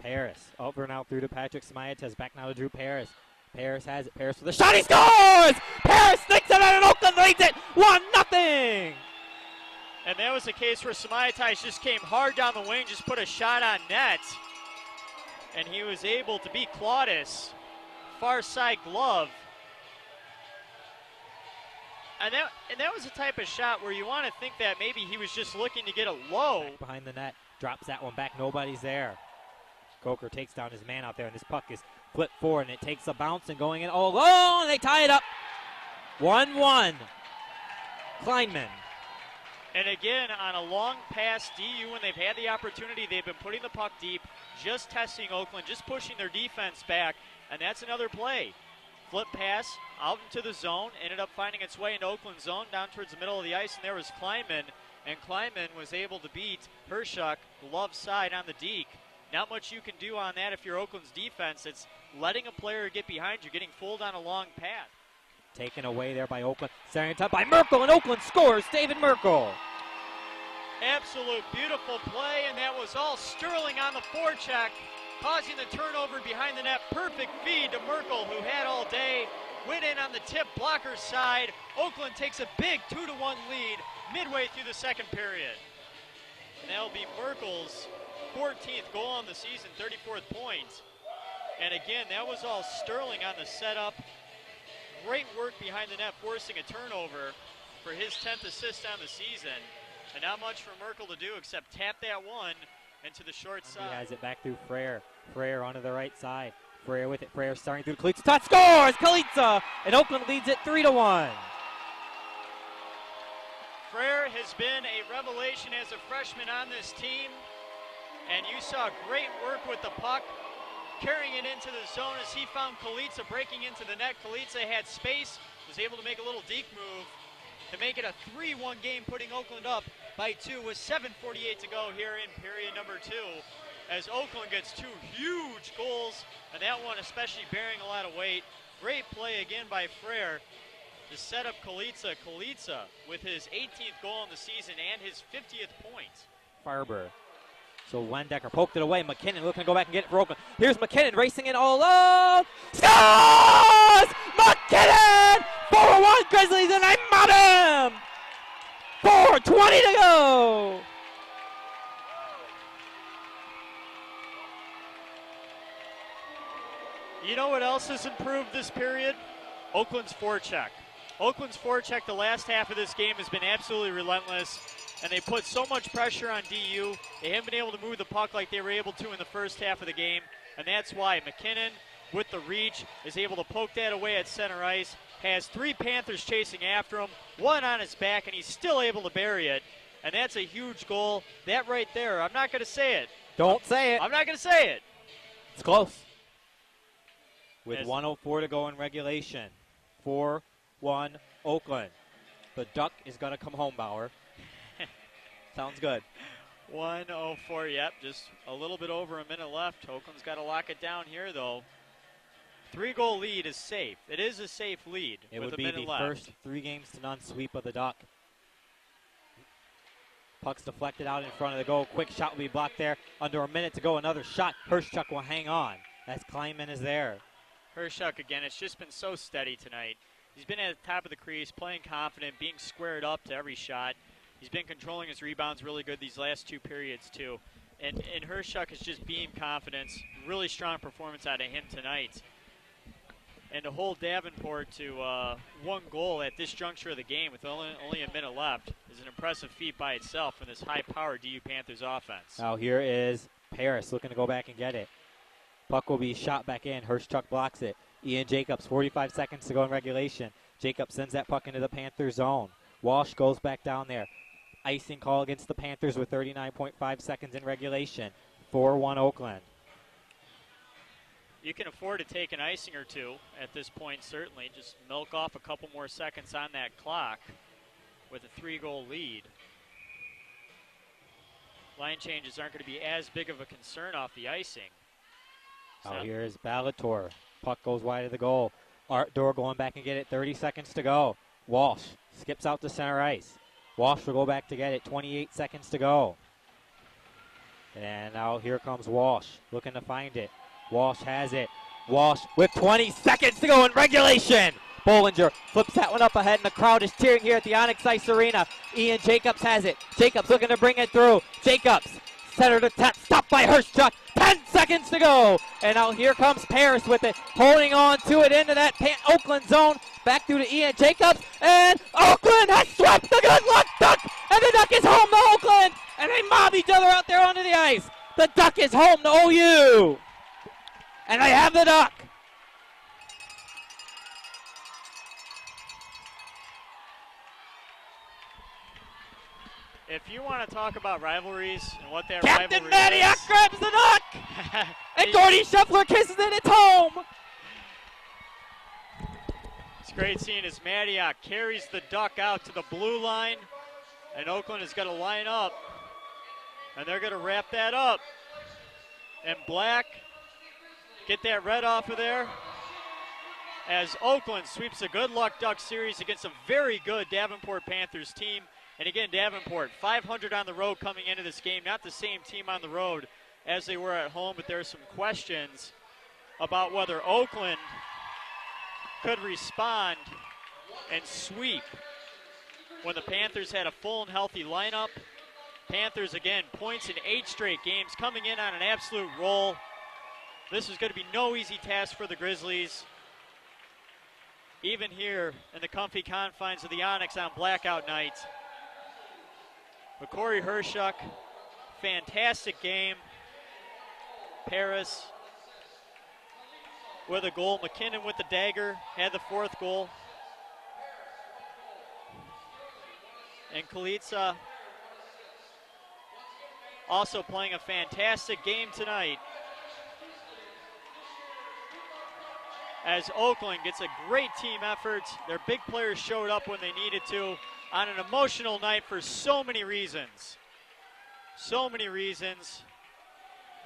Paris over now through to Patrick Smiates. Back now to Drew Paris. Paris has it. Paris with a shot. He scores! Paris sneaks it out and Oakland leads it 1-0. And that was the case where Smiates just came hard down the wing, just put a shot on net. And he was able to beat Claudis. Far side glove. And that was the type of shot where you want to think that maybe he was just looking to get it low. Back behind the net. Drops that one back. Nobody's there. Coker takes down his man out there, and this puck is flipped forward, and it takes a bounce and going in all alone, and they tie it up. 1-1. Kleinman. And again, on a long pass, DU, when they've had the opportunity, they've been putting the puck deep, just testing Oakland, just pushing their defense back, and that's another play. Flip pass out into the zone, ended up finding its way into Oakland's zone down towards the middle of the ice, and there was Kleinman, and Kleinman was able to beat Hershuk, glove side on the deke. Not much you can do on that if you're Oakland's defense. It's letting a player get behind you, getting fooled on a long path. Taken away there by Oakland. Centering top by Merkel, and Oakland scores. David Merkel. Absolute beautiful play, and that was all Sterling on the forecheck, causing the turnover behind the net. Perfect feed to Merkel, who had all day. Went in on the tip blocker side. Oakland takes a big 2-1 lead midway through the second period. And that'll be Merkel's 14th goal on the season, 34th point. And again, that was all Sterling on the setup. Great work behind the net, forcing a turnover for his 10th assist on the season. And not much for Merkel to do except tap that one into the short side. He has it back through Frere. Frere onto the right side. Frere with it. Frere starting through Kalitsa. Touch scores! Kalitsa! And Oakland leads it 3-1. Frere has been a revelation as a freshman on this team. And you saw great work with the puck, carrying it into the zone as he found Kalitsa breaking into the net. Kalitsa had space, was able to make a little deke move to make it a 3-1 game, putting Oakland up by 2 with 7:48 to go here in period number 2. As Oakland gets 2 huge goals, and that one especially bearing a lot of weight. Great play again by Frere to set up Kalitsa. Kalitsa with his 18th goal in the season and his 50th point. Farber. So Wendecker poked it away. McKinnon looking to go back and get it for Oakland. Here's McKinnon racing it all alone. Scores! McKinnon! 4-1 Grizzlies, and I'm at him! 4:20 to go! You know what else has improved this period? Oakland's forecheck. Oakland's forecheck the last half of this game has been absolutely relentless, and they put so much pressure on DU. They haven't been able to move the puck like they were able to in the first half of the game, and that's why McKinnon, with the reach, is able to poke that away at center ice, has 3 Panthers chasing after him, 1 on his back, and he's still able to bury it, and that's a huge goal. That right there, I'm not going to say it. Don't say it. I'm not going to say it. It's close. With 1:04 to go in regulation. 4-1 Oakland. The Duck is going to come home, Bauer. Sounds good. 1:04, yep, just a little bit over a minute left. Oakland's got to lock it down here, though. 3-goal lead is safe. It is a safe lead It with would a be minute the left. first 3-games-to-none sweep of the Duck. Puck's deflected out in front of the goal. Quick shot will be blocked there. Under a minute to go, another shot. Hershuk will hang on as Kleinman is there. Hershuk, again, it's just been so steady tonight. He's been at the top of the crease, playing confident, being squared up to every shot. He's been controlling his rebounds really good these last 2 periods, too. And Hershuk has just beamed confidence. Really strong performance out of him tonight. And to hold Davenport to 1 goal at this juncture of the game with only a minute left is an impressive feat by itself in this high-powered DU Panthers offense. Now here is Paris looking to go back and get it. Puck will be shot back in. Hershuk blocks it. Ian Jacobs, 45 seconds to go in regulation. Jacobs sends that puck into the Panther zone. Walsh goes back down there. Icing call against the Panthers with 39.5 seconds in regulation. 4-1 Oakland. You can afford to take an icing or 2 at this point, certainly. Just milk off a couple more seconds on that clock with a 3-goal lead. Line changes aren't going to be as big of a concern off the icing. Now here is Ballator. Puck goes wide of the goal. Art Dorr going back and get it. 30 seconds to go. Walsh skips out to center ice. Walsh will go back to get it. 28 seconds to go. And now here comes Walsh, looking to find it. Walsh has it. Walsh with 20 seconds to go in regulation. Bollinger flips that one up ahead, and the crowd is cheering here at the Onyx Ice Arena. Ian Jacobs has it. Jacobs looking to bring it through. Jacobs, center to tap, stopped by Hirschchuck. 10 seconds to go. And now here comes Paris with it, holding on to it into that Oakland zone. Back through to Ian Jacobs, and Oakland has swept the good luck duck, and the duck is home to Oakland, and they mob each other out there onto the ice. The duck is home to OU, and they have the duck. If you want to talk about rivalries and what that Captain rivalry Maniac is, grabs the duck, and Gordy Scheffler kisses it. It's home. It's great seeing as Maniac carries the duck out to the blue line, and Oakland is going to line up, and they're going to wrap that up. And Black, get that red off of there, as Oakland sweeps a good luck duck series against a very good Davenport Panthers team. And again, Davenport, 500 on the road coming into this game. Not the same team on the road as they were at home, but there are some questions about whether Oakland could respond and sweep when the Panthers had a full and healthy lineup. Panthers, again, points in 8 straight games, coming in on an absolute roll. This is going to be no easy task for the Grizzlies, even here in the comfy confines of the Onyx on blackout night. But Corey Hirschchuck, fantastic game. Paris with a goal. McKinnon with the dagger, had the 4th goal. And Kalitsa also playing a fantastic game tonight, as Oakland gets a great team effort. Their big players showed up when they needed to on an emotional night for so many reasons. So many reasons.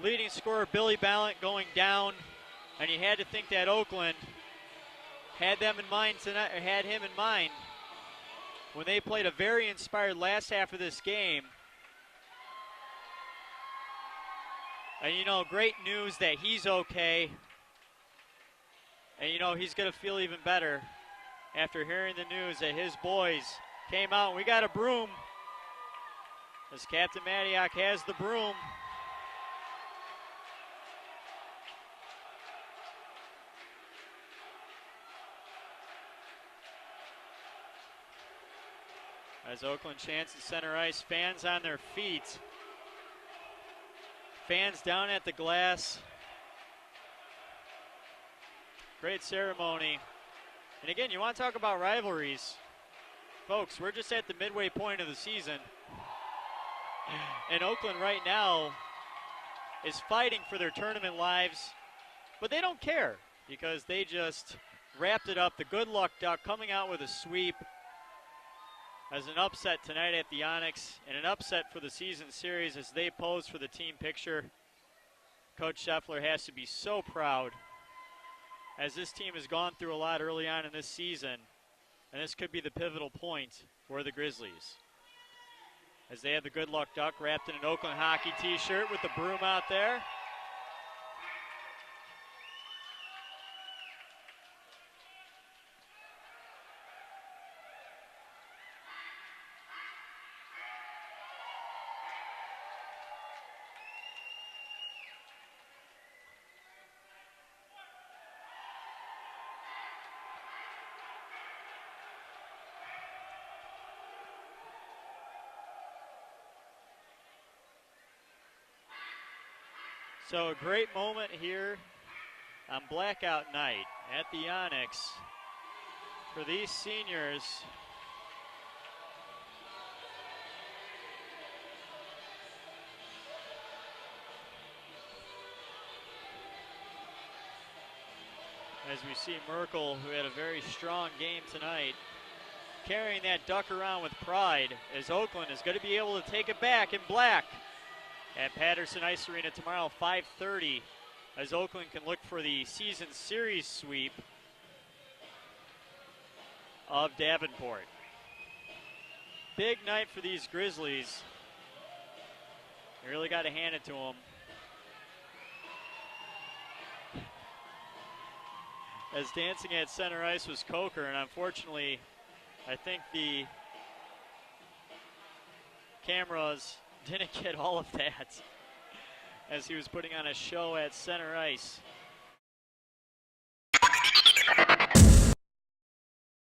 Leading scorer Billy Ballant going down, and you had to think that Oakland had them in mind tonight, or had him in mind when they played a very inspired last half of this game. And you know, great news that he's okay. And you know, he's going to feel even better after hearing the news that his boys came out. We got a broom, as Captain Maniac has the broom. As Oakland chants at center ice, fans on their feet. Fans down at the glass. Great ceremony. And again, you want to talk about rivalries. Folks, we're just at the midway point of the season. And Oakland right now is fighting for their tournament lives, but they don't care because they just wrapped it up. The good luck duck coming out with a sweep as an upset tonight at the Onyx, and an upset for the season series as they pose for the team picture. Coach Scheffler has to be so proud, as this team has gone through a lot early on in this season, and this could be the pivotal point for the Grizzlies, as they have the good luck duck wrapped in an Oakland hockey t-shirt with the broom out there. So a great moment here on blackout night at the Onyx for these seniors. As we see Merkel, who had a very strong game tonight, carrying that duck around with pride, as Oakland is going to be able to take it back in black at Patterson Ice Arena tomorrow, 5:30, as Oakland can look for the season series sweep of Davenport. Big night for these Grizzlies. You really got to hand it to him. As dancing at center ice was Coker, and unfortunately, I think the cameras didn't get all of that as he was putting on a show at center ice.